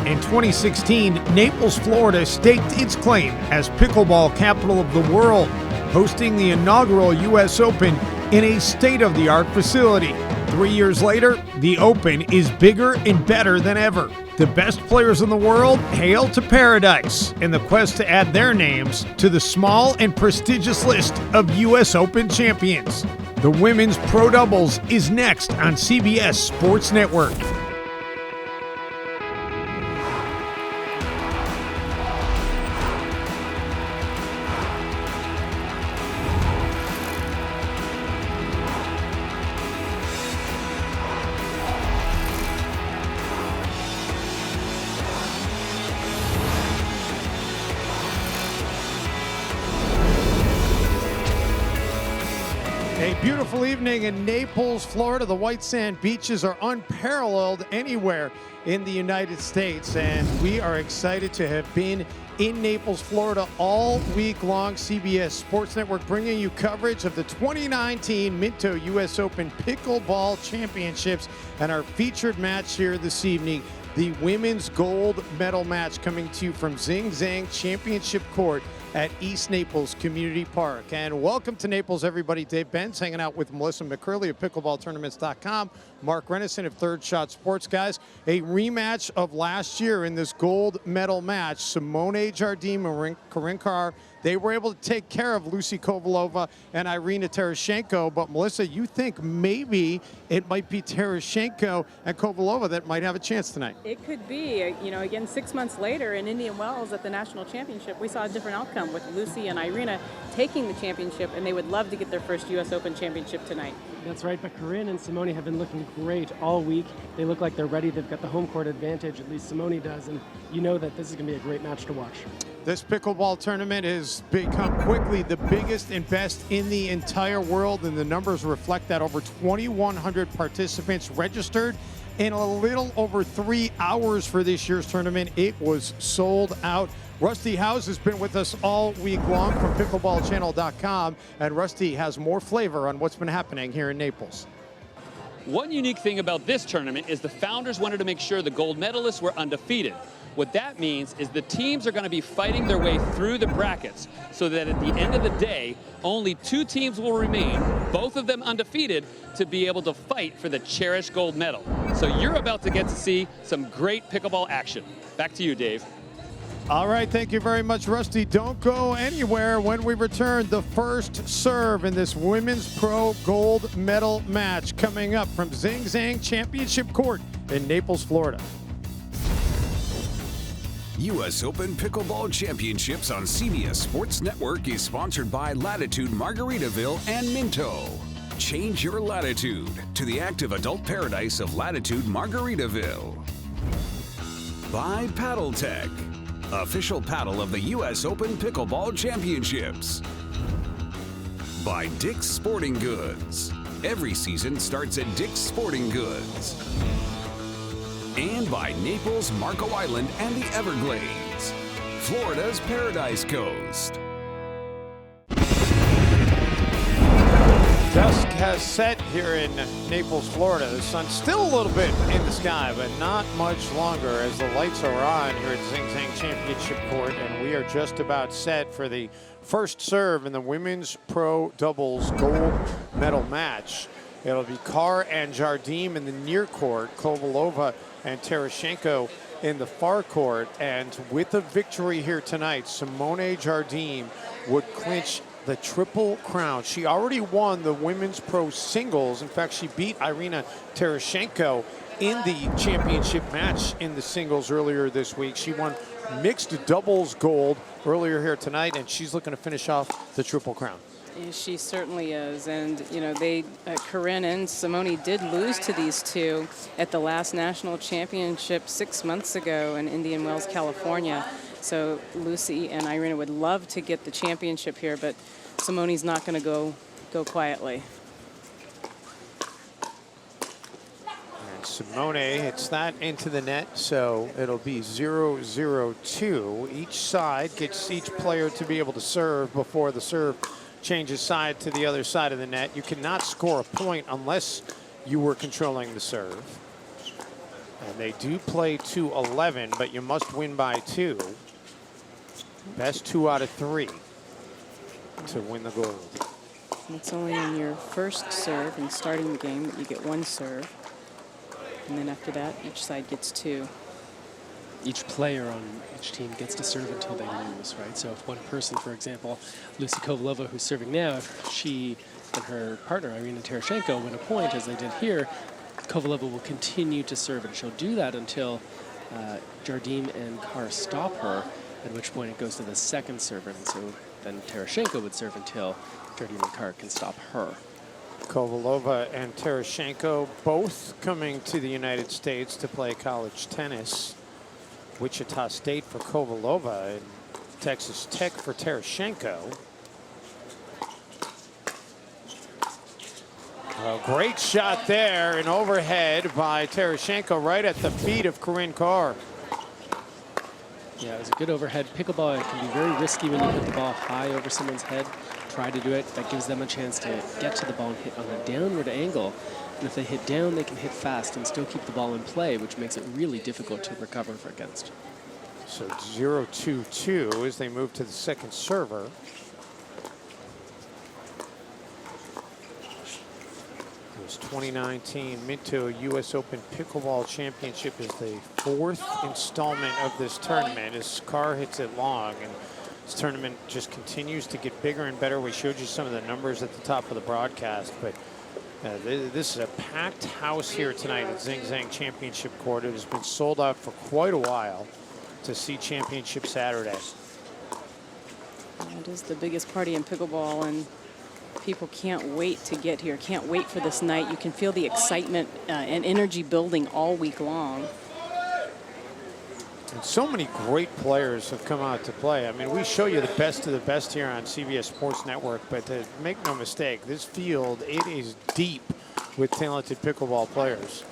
In 2016, Naples, Florida staked its claim as pickleball capital of the world, hosting the inaugural U.S. Open in a state-of-the-art facility. 3 years later, the Open is bigger and better than ever. The best players in the world hail to paradise in the quest to add their names to the small and prestigious list of U.S. Open champions. The Women's Pro Doubles is next on CBS Sports Network. A beautiful evening in Naples, Florida. The white sand beaches are unparalleled anywhere in the United States, and we are excited to have been in Naples, Florida all week long. CBS Sports Network bringing you coverage of the 2019 Minto U.S. Open Pickleball Championships, and our featured match here this evening, the women's gold medal match, coming to you from Zing Zang Championship Court at East Naples Community Park. And welcome to Naples, everybody. Dave Benz hanging out with Melissa McCurley of pickleballtournaments.com, Mark Renison of Third Shot Sports. Guys, a rematch of last year in this gold medal match. Simone, Jardime, and Corrine Carr, they were able to take care of Lucy Kovalova and Irina Tereschenko. But Melissa, you think maybe it might be Tereschenko and Kovalova that might have a chance tonight? It could be. You know, again, 6 months later in Indian Wells at the National Championship, we saw a different outcome with Lucy and Irina taking the championship, and they would love to get their first U.S. Open championship tonight. That's right, but Corrine and Simone have been looking great all week. They look like they're ready. They've got the home court advantage, at least Simone does, and you know that this is going to be a great match to watch. This pickleball tournament has become quickly the biggest and best in the entire world, and the numbers reflect that. Over 2,100 participants registered in a little over 3 hours for this year's tournament. It was sold out. Rusty House has been with us all week long from pickleballchannel.com, and Rusty has more flavor on what's been happening here in Naples. One unique thing about this tournament is the founders wanted to make sure the gold medalists were undefeated. What that means is the teams are going to be fighting their way through the brackets so that at the end of the day, only 2 teams will remain, both of them undefeated, to be able to fight for the cherished gold medal. So you're about to get to see some great pickleball action. Back to you, Dave. All right, thank you very much, Rusty. Don't go anywhere. When we return, the first serve in this Women's Pro Gold Medal match coming up from Zing Zang Championship Court in Naples, Florida. U.S. Open Pickleball Championships on CBS Sports Network is sponsored by Latitude Margaritaville and Minto. Change your latitude to the active adult paradise of Latitude Margaritaville. By Paddle Tech, official paddle of the U.S. Open Pickleball Championships. By Dick's Sporting Goods. Every season starts at Dick's Sporting Goods. And by Naples, Marco Island, and the Everglades, Florida's Paradise Coast. Dusk has set here in Naples, Florida. The sun's still a little bit in the sky, but not much longer as the lights are on here at Zing Zang Championship Court, and we are just about set for the first serve in the Women's Pro Doubles Gold Medal match. It'll be Carr and Jardime in the near court, Kovalova and Tereschenko in the far court. And with a victory here tonight, Simone Jardime would clinch the Triple Crown. She already won the Women's Pro Singles. In fact, she beat Irina Tereschenko in the championship match in the singles earlier this week. She won mixed doubles gold earlier here tonight, and she's looking to finish off the Triple Crown. She certainly is, and you know, Corrine and Simone did lose to these two at the last national championship 6 months ago in Indian Wells, California. So Lucy and Irina would love to get the championship here, but Simone's not going to go quietly. And Simone hits that into the net, so it'll be 0-0-2. Each side gets each player to be able to serve before the serve changes side to the other side of the net. You cannot score a point unless you were controlling the serve. And they do play to 11, but you must win by 2. Best 2 out of 3 to win the gold. It's only in your first serve and starting the game that you get 1 serve. And then after that, each side gets 2. Each player on each team gets to serve until they lose, right? So if one person, for example, Lucy Kovalova, who's serving now, if she and her partner, Irina Tereschenko, win a point, as they did here, Kovalova will continue to serve, and she'll do that until Jardime and Carr stop her, at which point it goes to the second server. And so then Tereschenko would serve until Jardime and Carr can stop her. Kovalova and Tereschenko both coming to the United States to play college tennis. Wichita State for Kovalova and Texas Tech for Tereschenko. A great shot there, and overhead by Tereschenko right at the feet of Corrine Carr. Yeah, it was a good overhead. Pickleball can be very risky when you put the ball high over someone's head. Try to do it. That gives them a chance to get to the ball and hit on a downward angle. And if they hit down, they can hit fast and still keep the ball in play, which makes it really difficult to recover against. So 0-2-2 as they move to the second server. This 2019 Minto U.S. Open Pickleball Championship is the 4th installment of this tournament as Carr hits it long, and this tournament just continues to get bigger and better. We showed you some of the numbers at the top of the broadcast, but this is a packed house here tonight at Zing Zang Championship Court. It has been sold out for quite a while to see Championship Saturday. It is the biggest party in pickleball, and people can't wait to get here, can't wait for this night. You can feel the excitement and energy building all week long. And so many great players have come out to play. I mean, we show you the best of the best here on CBS Sports Network, but make no mistake, this field, it is deep with talented pickleball players.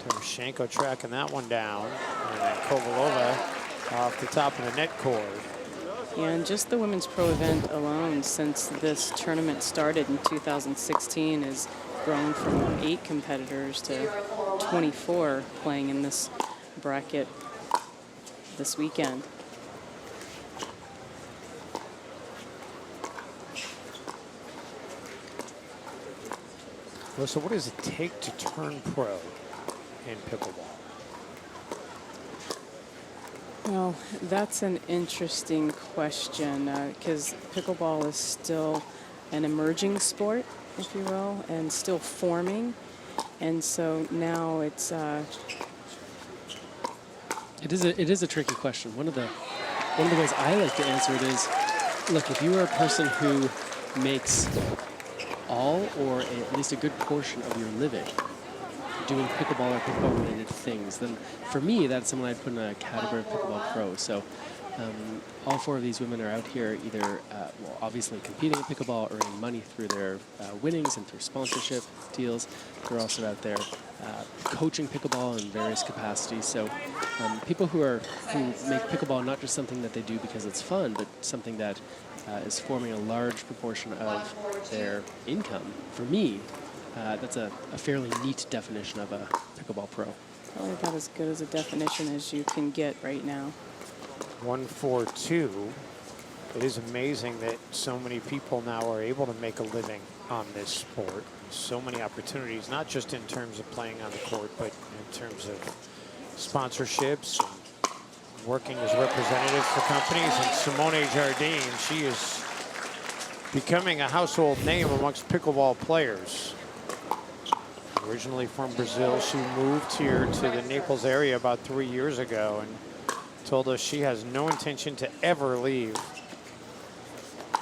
Tereschenko tracking that one down, and then Kovalova off the top of the net cord. Yeah, and just the women's pro event alone since this tournament started in 2016 has grown from 8 competitors to 24 playing in this bracket this weekend. Well, so what does it take to turn pro in pickleball? Well, that's an interesting question because pickleball is still an emerging sport, if you will, and still forming. And so now it's It is a tricky question. One of the ways I like to answer it is, look, if you are a person who makes all or at least a good portion of your living doing pickleball or pickleball related things, then for me that's someone I'd put in a category of pickleball pro. So all 4 of these women are out here either well, obviously competing in pickleball, earning money through their winnings and through sponsorship deals. They're also out there coaching pickleball in various capacities. So people who make pickleball not just something that they do because it's fun, but something that is forming a large proportion of their income. For me, that's a fairly neat definition of a pickleball pro. probably about as good as a definition as you can get right now. 1-4-2. It is amazing that so many people now are able to make a living on this sport. So many opportunities, not just in terms of playing on the court, but in terms of sponsorships and working as representatives for companies. And Simone Jardime, she is becoming a household name amongst pickleball players. Originally from Brazil, she moved here to the Naples area about 3 years ago and told us she has no intention to ever leave.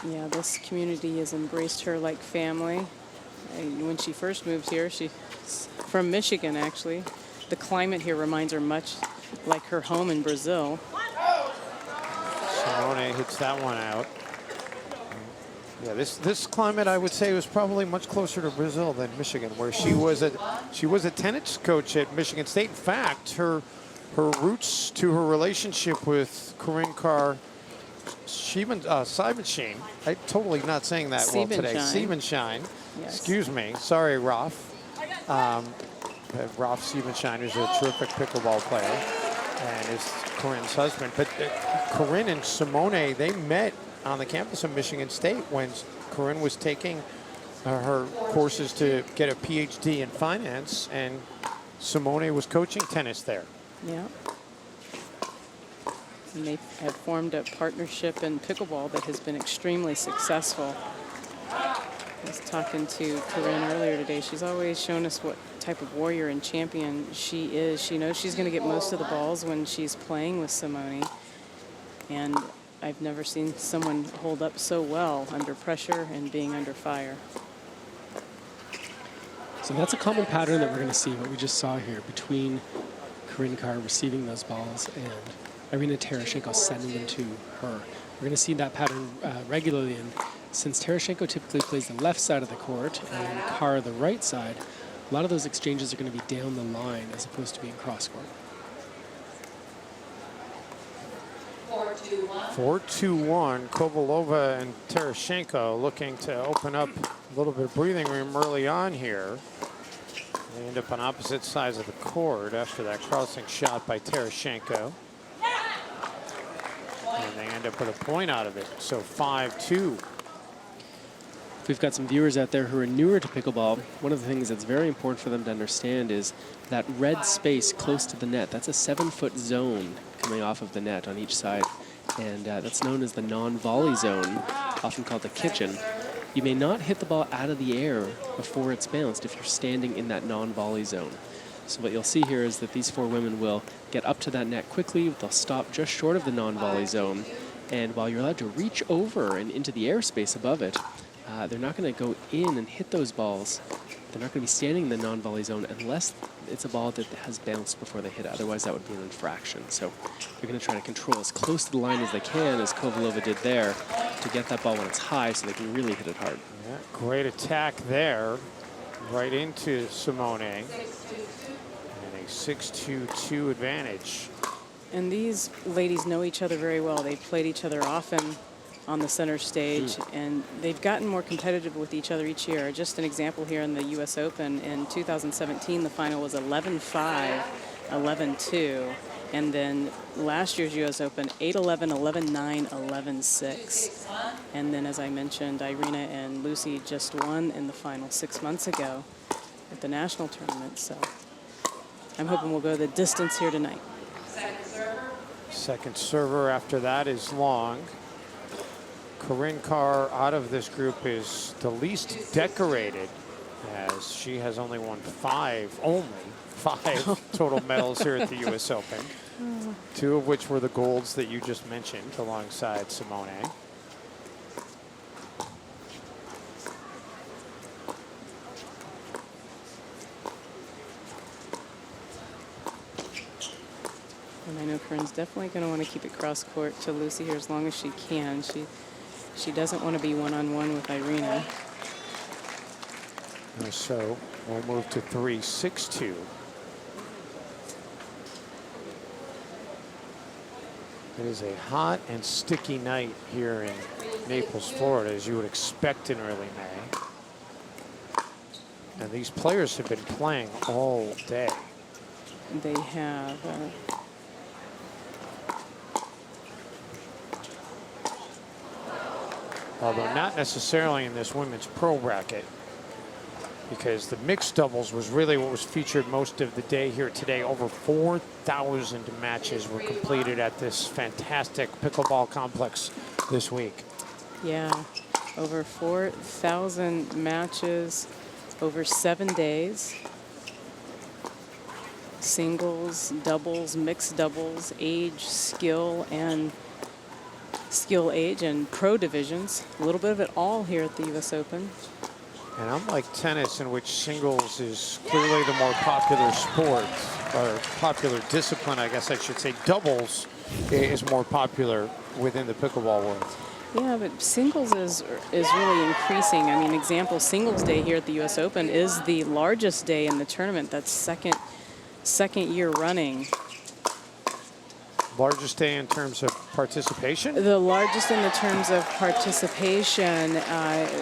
Yeah, this community has embraced her like family. And when she first moved here, she's from Michigan, actually. The climate here reminds her much like her home in Brazil. Simone hits that one out. Yeah, this climate, I would say, was probably much closer to Brazil than Michigan, where she was a tennis coach at Michigan State. In fact, her roots to her relationship with Corrine Carr, Siebenschein. I'm totally not saying that well today. Siebenschein. Yes. Excuse me. Sorry, Roth. Ralph Siebenschneider's a terrific pickleball player and is Corrine's husband. But Corrine and Simone, they met on the campus of Michigan State when Corrine was taking her courses to get a PhD in finance, and Simone was coaching tennis there. Yeah. And they have formed a partnership in pickleball that has been extremely successful. I was talking to Corrine earlier today. She's always shown us what type of warrior and champion she is. She knows she's going to get most of the balls when she's playing with Simone. And I've never seen someone hold up so well under pressure and being under fire. So that's a common pattern that we're going to see, what we just saw here, between Corrine Carr receiving those balls and Irina Tereschenko sending them to her. We're going to see that pattern regularly, and since Tereschenko typically plays the left side of the court and Carr the right side, a lot of those exchanges are going to be down the line as opposed to being cross-court. 4-2-1, Kovalova and Tereschenko looking to open up a little bit of breathing room early on here. They end up on opposite sides of the court after that crossing shot by Tereschenko. And they end up with a point out of it, so 5-2. If we've got some viewers out there who are newer to pickleball, one of the things that's very important for them to understand is that red space close to the net. That's a 7-foot zone coming off of the net on each side. And that's known as the non-volley zone, often called the kitchen. You may not hit the ball out of the air before it's bounced if you're standing in that non-volley zone. So what you'll see here is that these four women will get up to that net quickly. They'll stop just short of the non-volley zone. And while you're allowed to reach over and into the airspace above it, they're not going to go in and hit those balls. They're not going to be standing in the non-volley zone unless it's a ball that has bounced before they hit it. Otherwise, that would be an infraction. So they're going to try to control as close to the line as they can, as Kovalova did there, to get that ball when it's high so they can really hit it hard. Yeah, great attack there, right into Simone. And a 6-2-2 advantage. And these ladies know each other very well. They've played each other often on the center stage, and they've gotten more competitive with each other each year. Just an example here in the U.S. Open in 2017, the final was 11-5, 11-2, and then last year's U.S. Open 8-11, 11-9, 11-6. And then, as I mentioned, Irina and Lucy just won in the final 6 months ago at the national tournament. So I'm hoping we'll go the distance here tonight. Second server after that is Long. Corrine Carr out of this group is the least decorated, as she has only won five total medals here at the U.S. Open. 2 of which were the golds that you just mentioned alongside Simone. And I know Corrine's definitely going to want to keep it cross court to Lucy here as long as she can. She doesn't want to be one-on-one with Irina. So we'll move to 3-6-2. It is a hot and sticky night here in Naples, Florida, as you would expect in early May. And these players have been playing all day. They have. Although not necessarily in this women's pro bracket, because the mixed doubles was really what was featured most of the day here today. Over 4,000 matches were completed at this fantastic pickleball complex this week. Yeah, over 4,000 matches over 7 days. Singles, doubles, mixed doubles, age, skill, age, and pro divisions. A little bit of it all here at the U.S. Open. And unlike tennis, in which singles is clearly the more popular sport, or popular discipline, I guess I should say, doubles is more popular within the pickleball world. Yeah, but singles is really increasing. I mean, example, singles day here at the U.S. Open is the largest day in the tournament. That's second year running. Largest day in terms of participation? The largest in the terms of participation.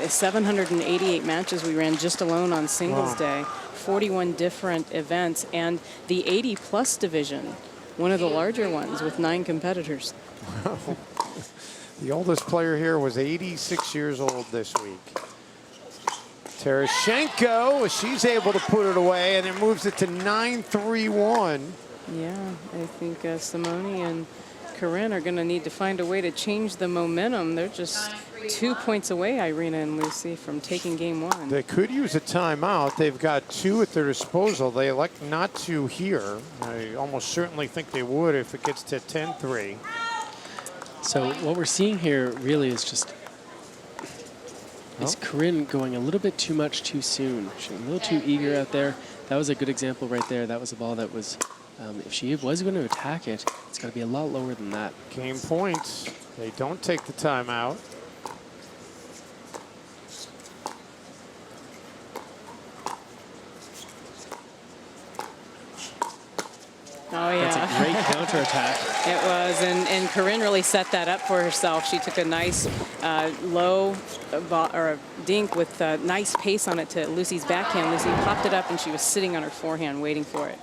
788 matches we ran just alone on singles day. 41 different events, and the 80-plus division, one of the larger ones with 9 competitors. The oldest player here was 86 years old this week. Tereschenko, she's able to put it away, and it moves it to 9-3-1. Yeah, I think Simone and Corrine are going to need to find a way to change the momentum. They're just 2 points away, Irina and Lucy, from taking game 1. They could use a timeout. They've got 2 at their disposal. They elect not to here. I almost certainly think they would if it gets to 10-3. So what we're seeing here really is just Corrine going a little bit too much too soon. She's a little too eager out there. That was a good example right there. That was a ball that was, if she was going to attack it, it's got to be a lot lower than that. Game points. They don't take the timeout. Oh, yeah. That's a great counterattack. It was, and Corrine really set that up for herself. She took a nice low or a dink with nice pace on it to Lucy's backhand. Lucy popped it up, and she was sitting on her forehand waiting for it.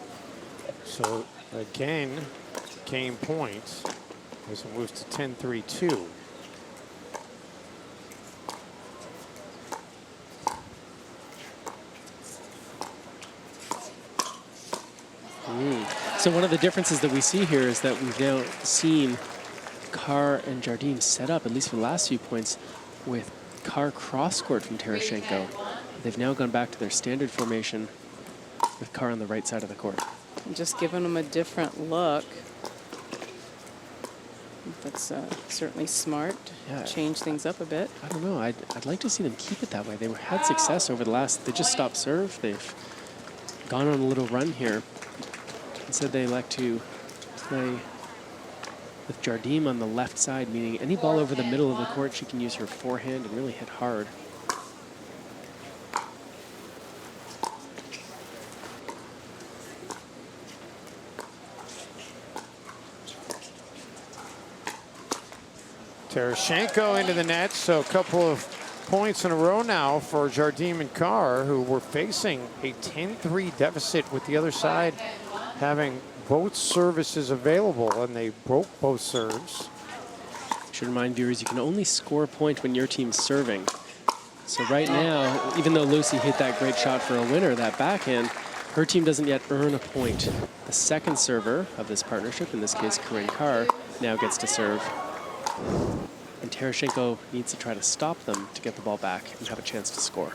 So, again, game points as it moves to 10-3-2. So one of the differences that we see here is that we've now seen Carr and Jardime set up, at least for the last few points, with Carr cross-court from Tereschenko. They've now gone back to their standard formation with Carr on the right side of the court. And just giving them a different look. That's certainly smart. Yeah. Change things up a bit. I don't know. I'd like to see them keep it that way. They had success over the last. They just stopped serve. They've gone on a little run here. Instead, they elect to play with Jardime on the left side, meaning any ball over the middle of the court, she can use her forehand and really hit hard. Tereschenko into the net, so a couple of points in a row now for Jardime and Carr, who were facing a 10-3 deficit with the other side having both services available, and they broke both serves. Should remind viewers, you can only score a point when your team's serving. So right now, even though Lucy hit that great shot for a winner, that backhand, her team doesn't yet earn a point. The second server of this partnership, in this case Corrine Carr, now gets to serve. And Tereschenko needs to try to stop them to get the ball back and have a chance to score.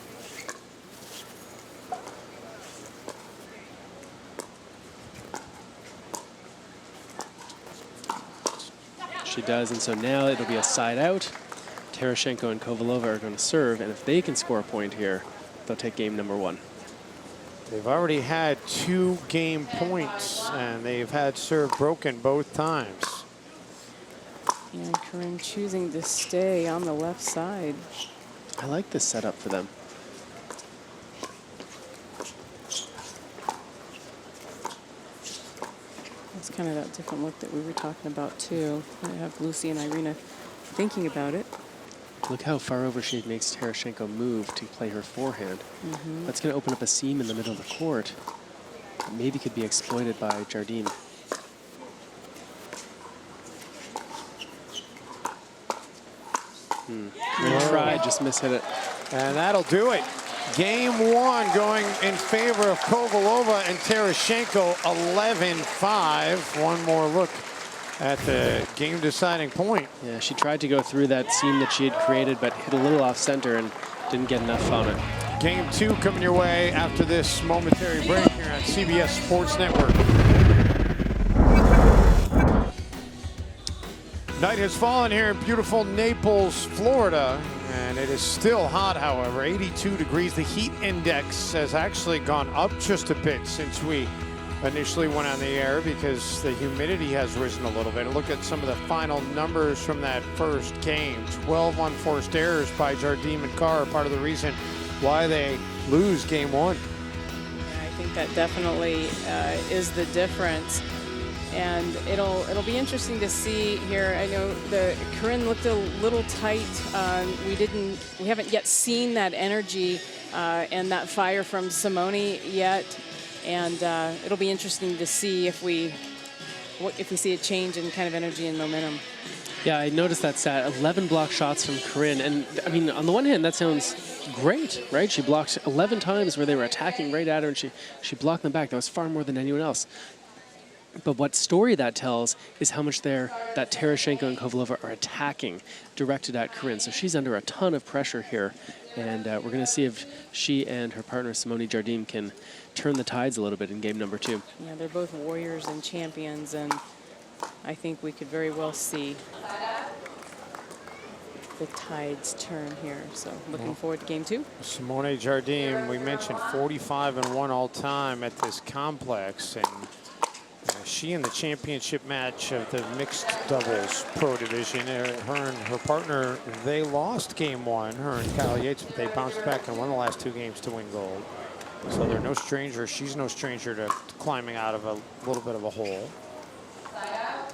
She does, and so now it'll be a side out. Tereschenko and Kovalova are going to serve, and if they can score a point here, they'll take game number 1. They've already had 2 game points, and they've had serve broken both times. And Corrine choosing to stay on the left side. I like this setup for them. It's kind of that different look that we were talking about too. I have Lucy and Irina thinking about it. Look how far over she makes Tereschenko move to play her forehand. That's going to open up a seam in the middle of the court that maybe could be exploited by Jardime. Really tried, just mishit it. And that'll do it. Game 1 going in favor of Kovalova and Tereschenko, 11-5. One more look at the game-deciding point. Yeah, she tried to go through that seam that she had created, but hit a little off center and didn't get enough on it. Game 2 coming your way after this momentary break here on CBS Sports Network. Night has fallen here in beautiful Naples, Florida, and it is still hot, however, 82 degrees. The heat index has actually gone up just a bit since we initially went on the air because the humidity has risen a little bit. Look at some of the final numbers from that first game. 12 unforced errors by Jardime and Carr, part of the reason why they lose game 1. I think that definitely is the difference. And it'll be interesting to see here. I know Corrine looked a little tight. We haven't yet seen that energy and that fire from Simone yet. And it'll be interesting to see if we see a change in kind of energy and momentum. Yeah, I noticed that stat, 11 block shots from Corrine. And I mean, on the one hand, that sounds great, right? She blocked 11 times where they were attacking right at her, and she blocked them back. That was far more than anyone else. But what story that tells is how much that Tereschenko and Kovalova are attacking, directed at Corrine. So she's under a ton of pressure here. And we're going to see if she and her partner, Simone Jardime, can turn the tides a little bit in game number 2. Yeah, they're both warriors and champions, and I think we could very well see the tides turn here. So looking forward to game 2. Simone Jardime, we mentioned 45-1 all time at this complex, and she in the championship match of the mixed doubles pro division, her and her partner, they lost game 1, her and Kyle Yates, but they bounced back and won the last 2 games to win gold. So they're no stranger. She's no stranger to climbing out of a little bit of a hole.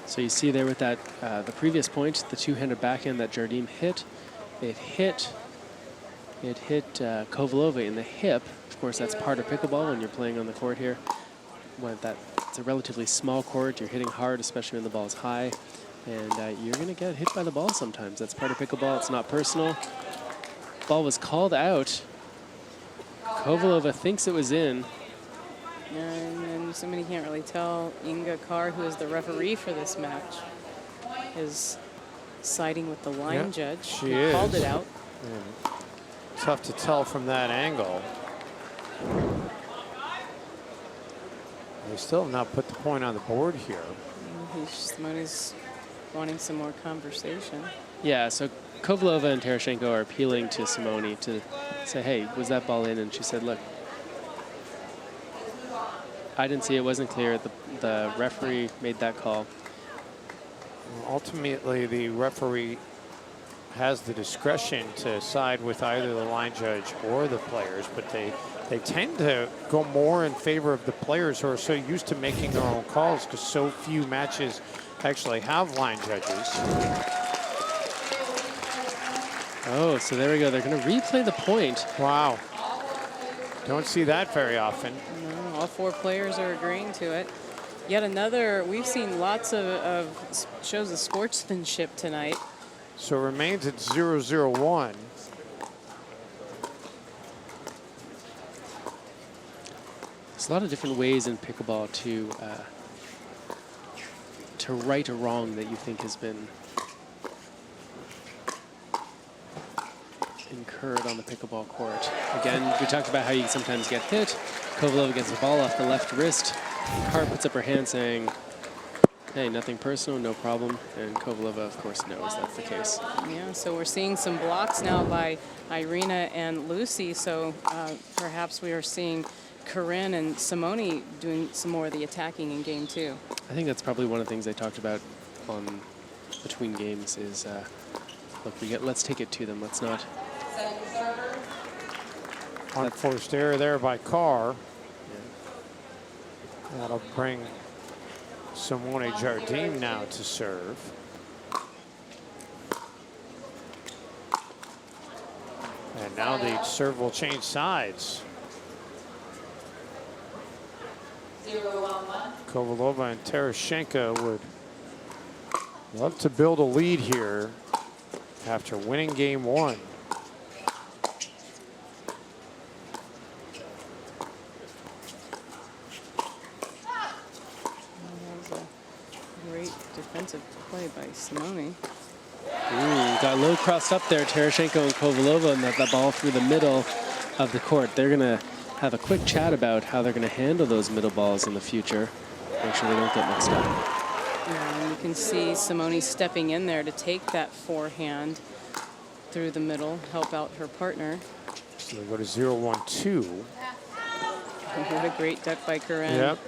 So you see there with that, the previous point, the two-handed backhand that Jardime hit, it hit Kovalova in the hip. Of course, that's part of pickleball when you're playing on the court here. It's a relatively small court. You're hitting hard, especially when the ball's high, and you're going to get hit by the ball sometimes. That's part of pickleball. It's not personal. Ball was called out. Kovalova thinks it was in. And somebody can't really tell. Carr, who is the referee for this match, is siding with the line judge. She is. Called it out. Yeah. Tough to tell from that angle. They still have not put the point on the board here. Simone's wanting some more conversation. Yeah, so Kovalova and Tereschenko are appealing to Simone to say, hey, was that ball in? And she said, look, I didn't see it, wasn't clear. The referee made that call. Ultimately, the referee has the discretion to side with either the line judge or the players, but they tend to go more in favor of the players who are so used to making their own calls because so few matches actually have line judges. Oh, so there we go. They're going to replay the point. Wow. Don't see that very often. No, all 4 players are agreeing to it. Yet another, we've seen lots of shows of sportsmanship tonight. So it remains at 0-0-1. There's a lot of different ways in pickleball to right a wrong that you think has been incurred on the pickleball court. Again, we talked about how you sometimes get hit. Kovalova gets the ball off the left wrist. Carr puts up her hand saying, hey, nothing personal, no problem. And Kovalova, of course, knows that's the case. Yeah, so we're seeing some blocks now by Irina and Lucy. So perhaps we are seeing Corrine and Simone doing some more of the attacking in game 2. I think that's probably one of the things they talked about on between games is, look, let's take it to them. Let's not. Unforced error there by Carr. Yeah. That'll bring Simone Jardime now to serve. And now the serve will change sides. Kovalova and Tereschenko would love to build a lead here after winning game 1. Defensive play by Simone. Got low crossed up there, Tereschenko and Kovalova, and that ball through the middle of the court. They're going to have a quick chat about how they're going to handle those middle balls in the future. Make sure they don't get mixed up. Yeah, and you can see Simone stepping in there to take that forehand through the middle, help out her partner. So they go to 0-1-2. What a great duck by Corrine. Yep.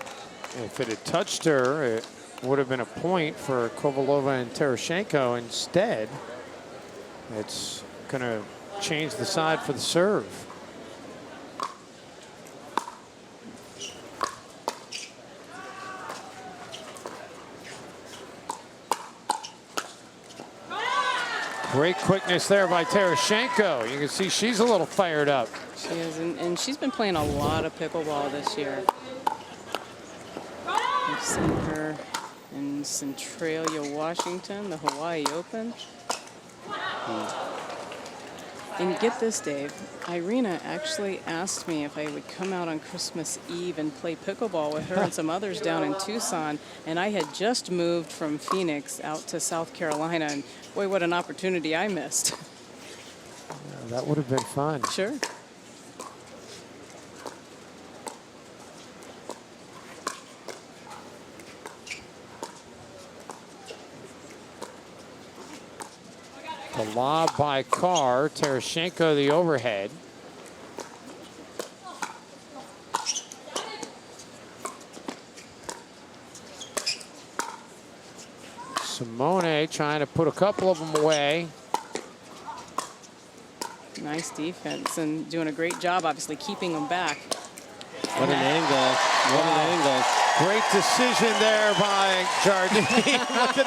If it had touched her, it would have been a point for Kovalova and Tereschenko. Instead, it's going to change the side for the serve. Great quickness there by Tereschenko. You can see she's a little fired up. She is, and she's been playing a lot of pickleball this year. We've seen her in Centralia, Washington, the Hawaii Open. And get this, Dave, Irina actually asked me if I would come out on Christmas Eve and play pickleball with her and some others down in Tucson. And I had just moved from Phoenix out to South Carolina. And boy, what an opportunity I missed. Yeah, that would have been fun. Sure. The lob by Carr. Tereschenko the overhead. Simone trying to put a couple of them away. Nice defense and doing a great job, obviously, keeping them back. What an angle. What an angle. Great decision there by Jardime. Look at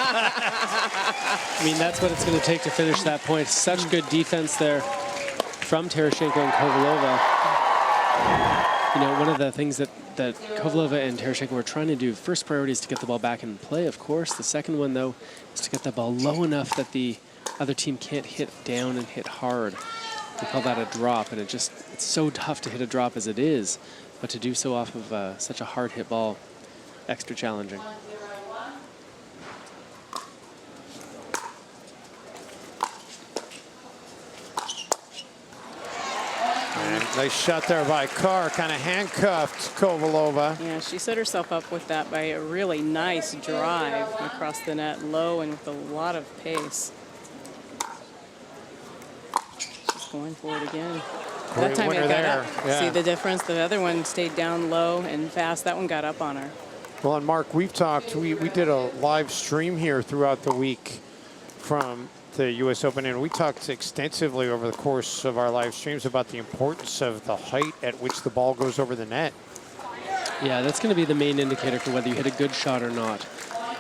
I mean, that's what it's going to take to finish that point. Such good defense there from Tereschenko and Kovalova. You know, one of the things that Kovalova and Tereschenko were trying to do, first priority is to get the ball back in play, of course. The second one, though, is to get the ball low enough that the other team can't hit down and hit hard. We call that a drop, and it's so tough to hit a drop as it is, but to do so off of such a hard hit ball, extra challenging. And nice shot there by Carr, kind of handcuffed Kovalova. Yeah, she set herself up with that by a really nice drive across the net, low and with a lot of pace. She's going for it again. That time it got up. Yeah. See the difference? The other one stayed down low and fast. That one got up on her. Well, and Mark, we've talked, we did a live stream here throughout the week from the U.S. Open, and we talked extensively over the course of our live streams about the importance of the height at which the ball goes over the net. Yeah, that's going to be the main indicator for whether you hit a good shot or not.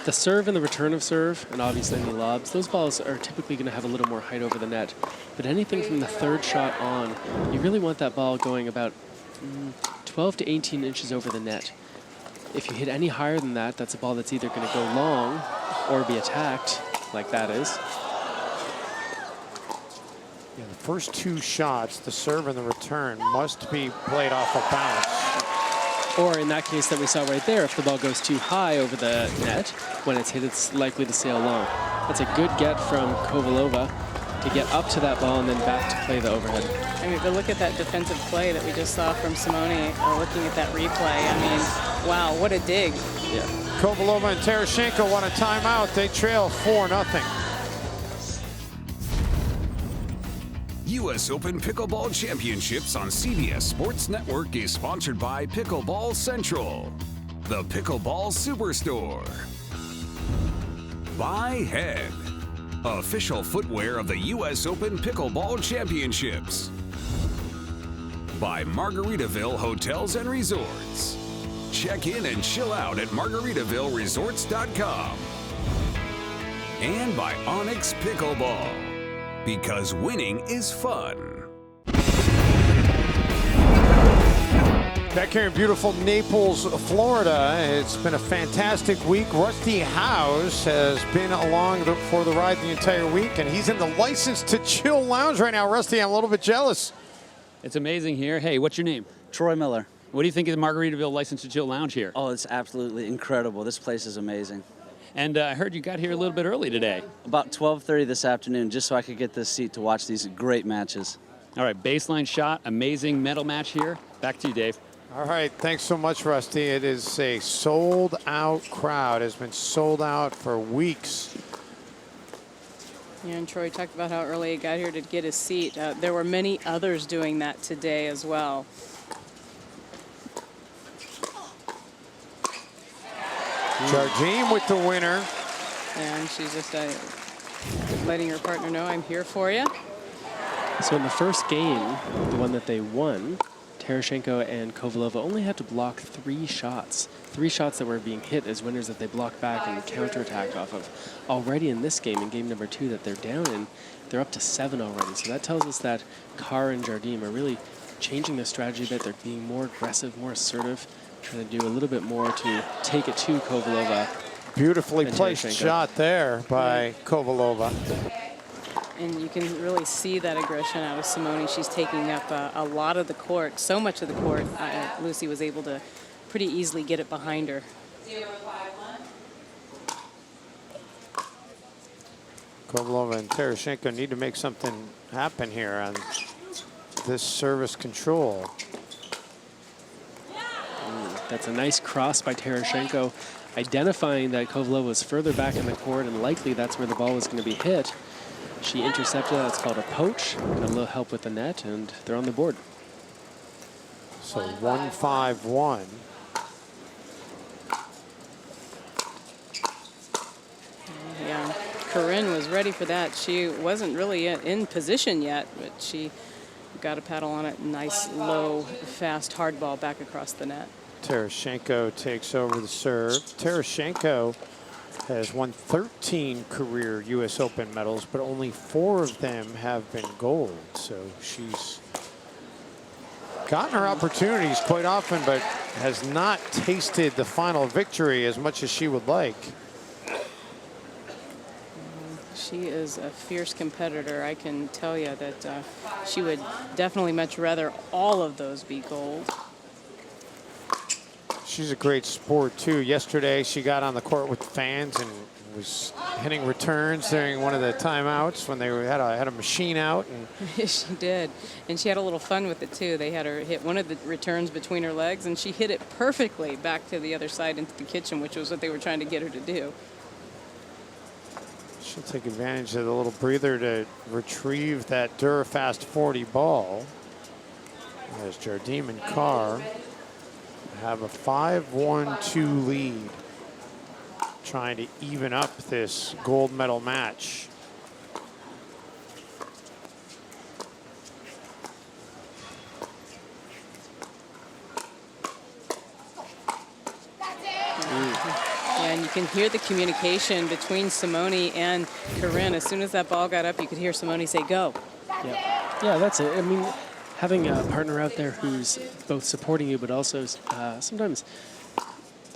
The serve and the return of serve, and obviously any lobs, those balls are typically going to have a little more height over the net. But anything from the third shot on, you really want that ball going about 12 to 18 inches over the net. If you hit any higher than that, that's a ball that's either going to go long or be attacked, like that is. Yeah, the first two shots, the serve and the return, must be played off a bounce. Or in that case that we saw right there, if the ball goes too high over the net, when it's hit, it's likely to sail long. That's a good get from Kovalova to get up to that ball and then back to play the overhead. I mean, but look at that defensive play that we just saw from Simone, looking at that replay. I mean, wow, what a dig. Yeah. Kovalova and Tereschenko want a timeout. They trail 4-0. U.S. Open Pickleball Championships on CBS Sports Network is sponsored by Pickleball Central, the Pickleball Superstore. By Head, official footwear of the U.S. Open Pickleball Championships. By Margaritaville Hotels and Resorts. Check in and chill out at MargaritavilleResorts.com. And by Onyx Pickleball. Because winning is fun. Back here in beautiful Naples, Florida, it's been a fantastic week. Rusty Howes has been along for the ride the entire week, and he's in the License to Chill Lounge right now. Rusty, I'm a little bit jealous. It's amazing here. Hey, what's your name? Troy Miller. What do you think of the Margaritaville License to Chill Lounge here? Oh, it's absolutely incredible. This place is amazing. And I heard you got here a little bit early today. About 12:30 this afternoon, just so I could get this seat to watch these great matches. All right, baseline shot, amazing medal match here. Back to you, Dave. All right, thanks so much, Rusty. It is a sold-out crowd. It has been sold out for weeks. Yeah, and Troy talked about how early he got here to get his seat. There were many others doing that today as well. Jardime with the winner. And she's just letting her partner know, I'm here for you. So in the first game, the one that they won, Tereschenko and Kovalova only had to block 3 shots. 3 shots that were being hit as winners that they blocked back and counterattacked off of. Already in this game, in game number 2 that they're down in, they're up to 7 already. So that tells us that Carr and Jardime are really changing their strategy a bit. They're being more aggressive, more assertive, trying to do a little bit more to take it to Kovalova. Beautifully placed shot there by Kovalova. And you can really see that aggression out of Simone. She's taking up a lot of the court, so much of the court. Lucy was able to pretty easily get it behind her. Kovalova and Tereschenko need to make something happen here on this service control. That's a nice cross by Tereschenko, identifying that Kovalova was further back in the court, and likely that's where the ball was going to be hit. She intercepted that. It's called a poach. Got a little help with the net, and they're on the board. So 1-5-1. Yeah, Corrine was ready for that. She wasn't really in position yet, but she got a paddle on it. Nice, low, fast, hard ball back across the net. Tereschenko takes over the serve. Tereschenko has won 13 career U.S. Open medals, but only 4 of them have been gold. So she's gotten her opportunities quite often, but has not tasted the final victory as much as she would like. She is a fierce competitor. I can tell you that she would definitely much rather all of those be gold. She's a great sport too. Yesterday she got on the court with fans and was hitting returns during one of the timeouts when they had a machine out. And she did, and she had a little fun with it too. They had her hit one of the returns between her legs, and she hit it perfectly back to the other side into the kitchen, which was what they were trying to get her to do. She'll take advantage of the little breather to retrieve that Durafast 40 ball. As Jardime and Carr have a 5-1-2 lead, trying to even up this gold medal match. And you can hear the communication between Simone and Corrine. As soon as that ball got up, you could hear Simone say, "Go." Yeah, that's it. I mean, having a partner out there who's both supporting you, but also sometimes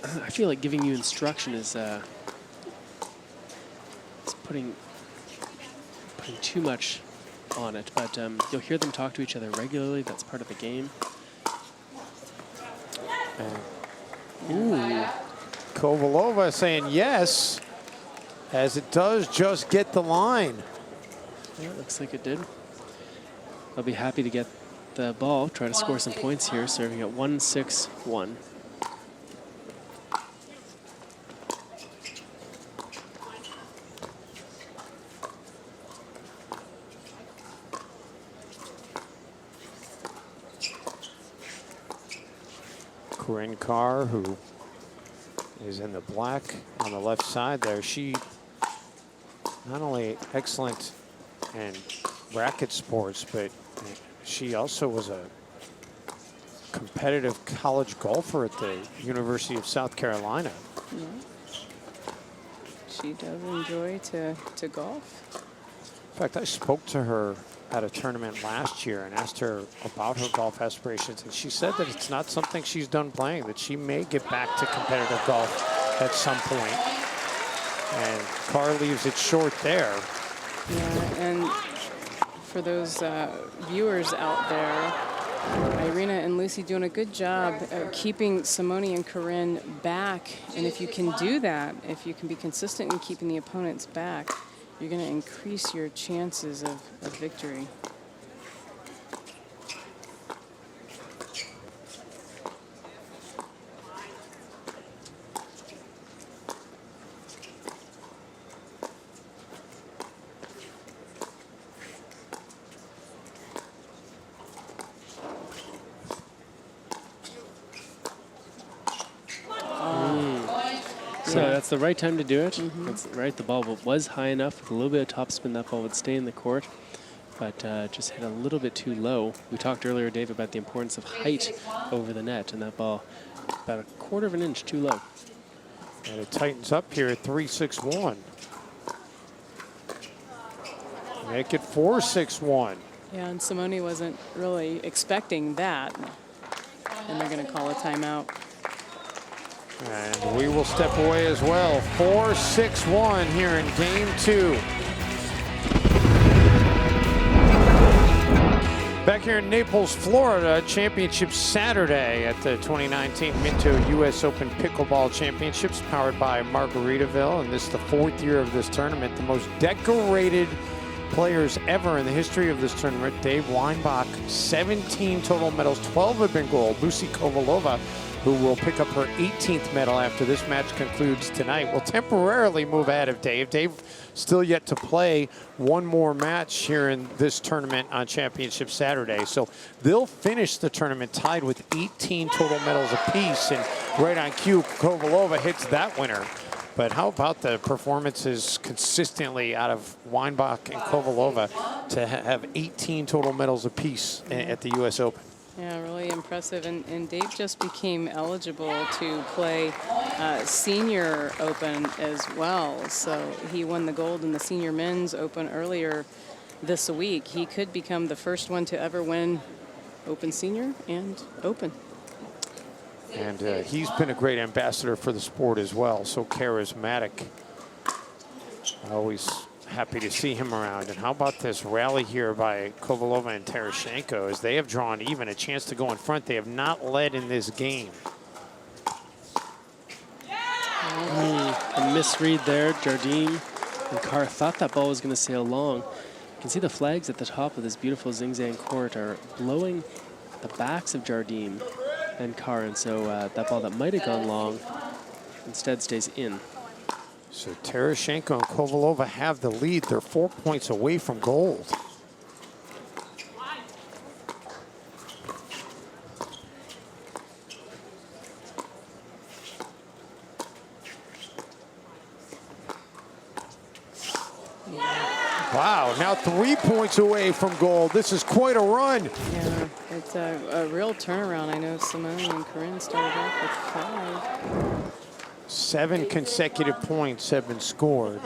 I feel like giving you instruction is it's putting too much on it. But you'll hear them talk to each other regularly. That's part of the game. Ooh. Kovalova saying yes, as it does just get the line. Yeah, looks like it did. I'll be happy to get the ball, try to score some points here, serving at 1-6-1. Corrine Carr, who is in the black on the left side there. She not only excellent in racket sports, but she also was a competitive college golfer at the University of South Carolina. Yeah. She does enjoy to golf. In fact, I spoke to her at a tournament last year and asked her about her golf aspirations, and she said that it's not something she's done playing, that she may get back to competitive golf at some point. And Carr leaves it short there. Yeah, and for those viewers out there, Irina and Lucy doing a good job of keeping Simone and Corrine back. And if you can do that, if you can be consistent in keeping the opponents back, you're going to increase your chances of victory. So that's the right time to do it. That's right. The ball was high enough with a little bit of topspin. That ball would stay in the court. but just hit a little bit too low. We talked earlier, Dave, about the importance of height over the net, and that ball about 1/4 of an inch too low. And it tightens up here at 3-6-1. Make it 4-6-1. Yeah, and Simone wasn't really expecting that. And they're going to call a timeout. And we will step away as well. 4-6-1 here in game 2. Back here in Naples, Florida, championship Saturday at the 2019 Minto U.S. Open Pickleball Championships, powered by Margaritaville. And this is the 4th year of this tournament. The most decorated players ever in the history of this tournament. Dave Weinbach, 17 total medals, 12 have been gold. Lucy Kovalova, who will pick up her 18th medal after this match concludes tonight, will temporarily move ahead of Dave. Dave still yet to play one more match here in this tournament on Championship Saturday. So they'll finish the tournament tied with 18 total medals apiece. And right on cue, Kovalova hits that winner. But how about the performances consistently out of Weinbach and Kovalova to have 18 total medals apiece at the U.S. Open? Yeah, really impressive. And Dave just became eligible to play Senior Open as well. So he won the gold in the Senior Men's Open earlier this week. He could become the first one to ever win Open Senior and Open. And he's been a great ambassador for the sport as well. So charismatic. Always happy to see him around. And how about this rally here by Kovalova and Tereschenko, as they have drawn even a chance to go in front. They have not led in this game. A misread there. Jardime and Carr thought that ball was going to sail long. You can see the flags at the top of this beautiful Zing Zang court are blowing the backs of Jardime and Carr, and so that ball that might have gone long instead stays in. So Tereschenko and Kovalova have the lead. They're 4 points away from gold. Wow, now 3 points away from gold. This is quite a run. Yeah, it's a real turnaround. I know Simone and Corrine started off with 5. 7 consecutive points have been scored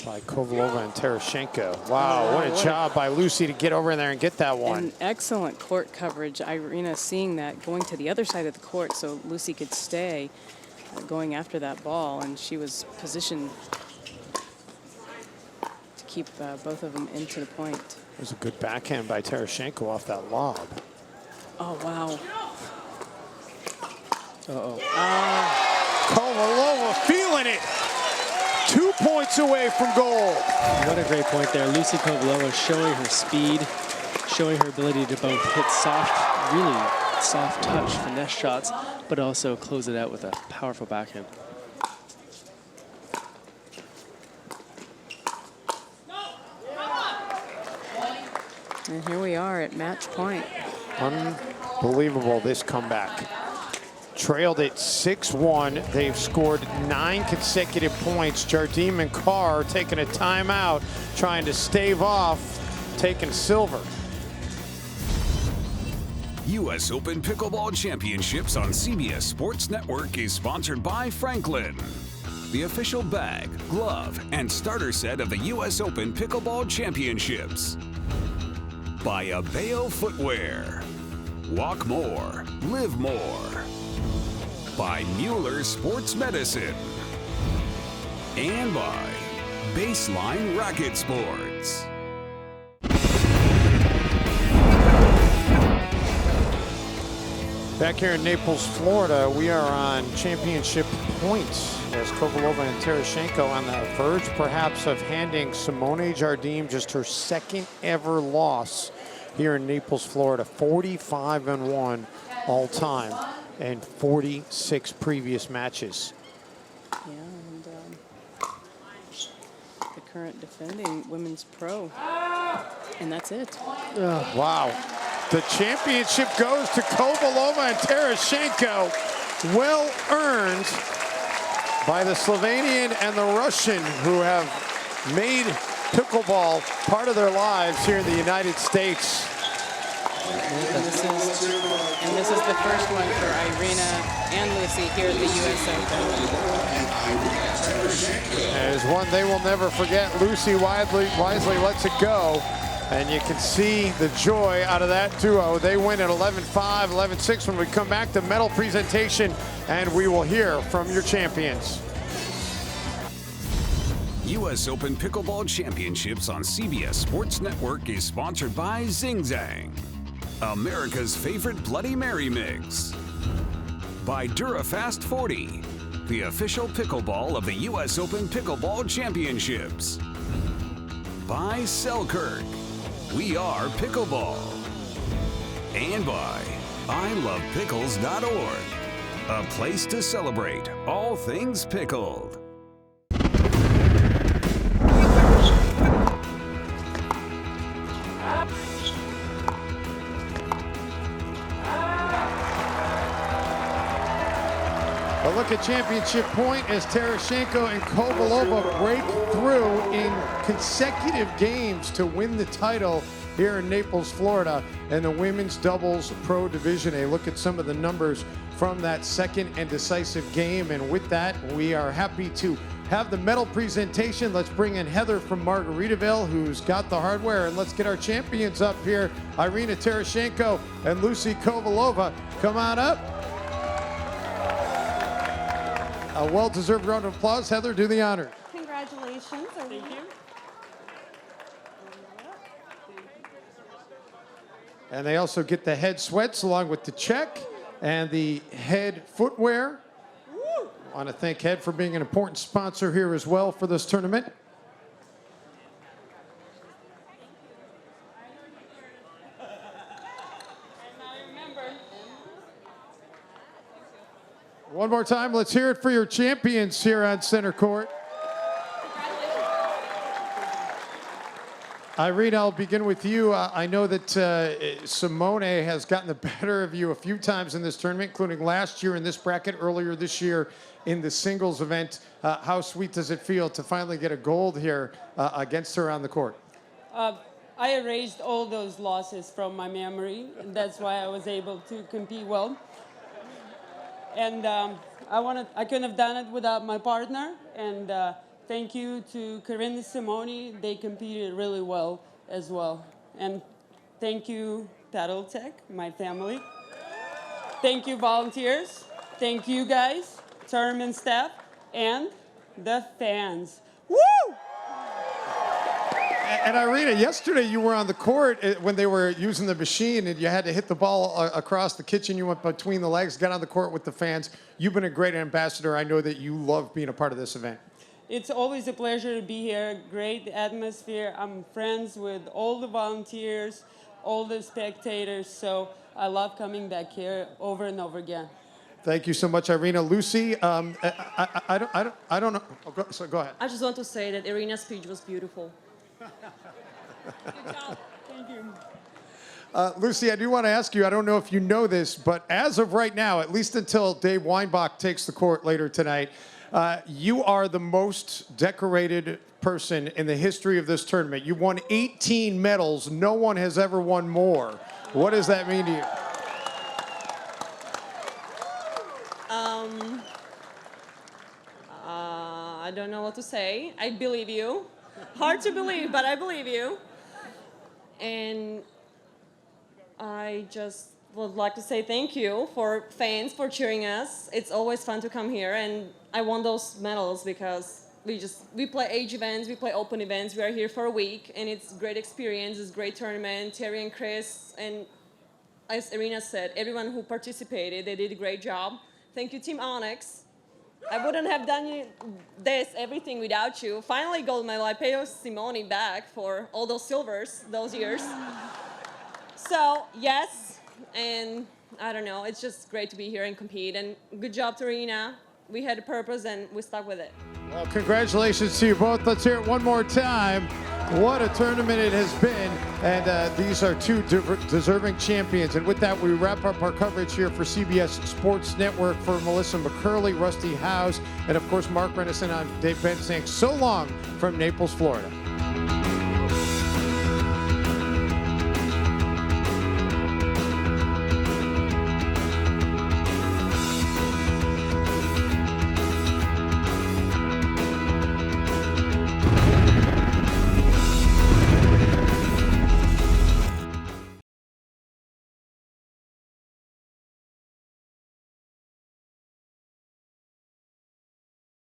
by Kovalova and Tereschenko. Wow, what a job by Lucy to get over there and get that one. And excellent court coverage. Irina seeing that, going to the other side of the court so Lucy could stay going after that ball, and she was positioned to keep both of them into the point. It was a good backhand by Tereschenko off that lob. Oh, wow. Kovalova feeling it. 2 points away from gold. What a great point there. Lucy Kovalova showing her speed, showing her ability to both hit soft, really soft touch finesse shots, but also close it out with a powerful backhand. And here we are at match point. Unbelievable, this comeback. Trailed it 6-1. They've scored 9 consecutive points. Jardime and Carr taking a timeout, trying to stave off taking silver. U.S. Open Pickleball Championships on CBS Sports Network is sponsored by Franklin, the official bag, glove, and starter set of the U.S. Open Pickleball Championships. By Abeo Footwear. Walk more, live more. By Mueller Sports Medicine. And by Baseline Racket Sports. Back here in Naples, Florida, we are on championship points as Kovalova and Tereschenko on the verge perhaps of handing Simone Jardime just her 2nd ever loss here in Naples, Florida. 45-1 all time and 46 previous matches. Yeah, and the current defending women's pro. And that's it. Wow. The championship goes to Kovalova and Tereschenko. Well earned by the Slovenian and the Russian, who have made pickleball part of their lives here in the United States. And this is the first one for Irina and Lucy here at the U.S. Open. There's one they will never forget. Lucy wisely lets it go. And you can see the joy out of that duo. They win at 11-5, 11-6 when we come back to medal presentation, and we will hear from your champions. U.S. Open Pickleball Championships on CBS Sports Network is sponsored by Zing Zang, America's favorite Bloody Mary mix. By DuraFast 40, the official pickleball of the U.S. Open Pickleball Championships. By Selkirk, we are pickleball. And by ILovePickles.org, a place to celebrate all things pickled. A look at championship point as Tereschenko and Kovalova break through in consecutive games to win the title here in Naples, Florida, in the women's doubles pro division. A look at some of the numbers from that second and decisive game. And with that, we are happy to have the medal presentation. Let's bring in Heather from Margaritaville, who's got the hardware, and let's get our champions up here. Irina Tereschenko and Lucy Kovalova, come on up. A well-deserved round of applause. Heather, do the honor. Congratulations. Thank you. And they also get the head sweats along with the check and the head footwear. I want to thank Head for being an important sponsor here as well for this tournament. One more time, let's hear it for your champions here on center court. Irina, I'll begin with you. I know that Simone has gotten the better of you a few times in this tournament, including last year in this bracket, earlier this year in the singles event. How sweet does it feel to finally get a gold here against her on the court? I erased all those losses from my memory, and that's why I was able to compete well. And I couldn't have done it without my partner. And thank you to Corrine and Simone. They competed really well as well. And thank you, Untitled Tech, my family. Thank you, volunteers. Thank you, guys, tournament staff, and the fans. Woo! And Irina, yesterday you were on the court when they were using the machine and you had to hit the ball across the kitchen. You went between the legs, got on the court with the fans. You've been a great ambassador. I know that you love being a part of this event. It's always a pleasure to be here. Great atmosphere. I'm friends with all the volunteers, all the spectators, so I love coming back here over and over again. Thank you so much, Irina. Lucy, I don't know. Oh, so go ahead. I just want to say that Irina's speech was beautiful. Good job. Thank you. Lucy, I do want to ask you, I don't know if you know this, but as of right now, at least until Dave Weinbach takes the court later tonight, you are the most decorated person in the history of this tournament. You won 18 medals. No one has ever won more. What does that mean to you? I don't know what to say. I believe you. Hard to believe, but I believe you. And I just would like to say thank you for fans for cheering us. It's always fun to come here, and I won those medals because we play age events, we play open events. We are here for a week, and it's a great experience. It's a great tournament. Terry and Chris, and as Irina said, everyone who participated, they did a great job. Thank you, Team Onyx. I wouldn't have done everything without you. Finally, gold medal. I paid Simone back for all those silvers those years. So, yes, and I don't know, it's just great to be here and compete. And good job to Irina. we had a purpose and we stuck with it. Well, congratulations to you both. Let's hear it one more time. What a tournament it has been. And these are two deserving champions. And with that, we wrap up our coverage here for CBS Sports Network. For Melissa McCurley, Rusty Howes, and of course, Mark Renneson, I'm Dave Benson saying so long from Naples, Florida.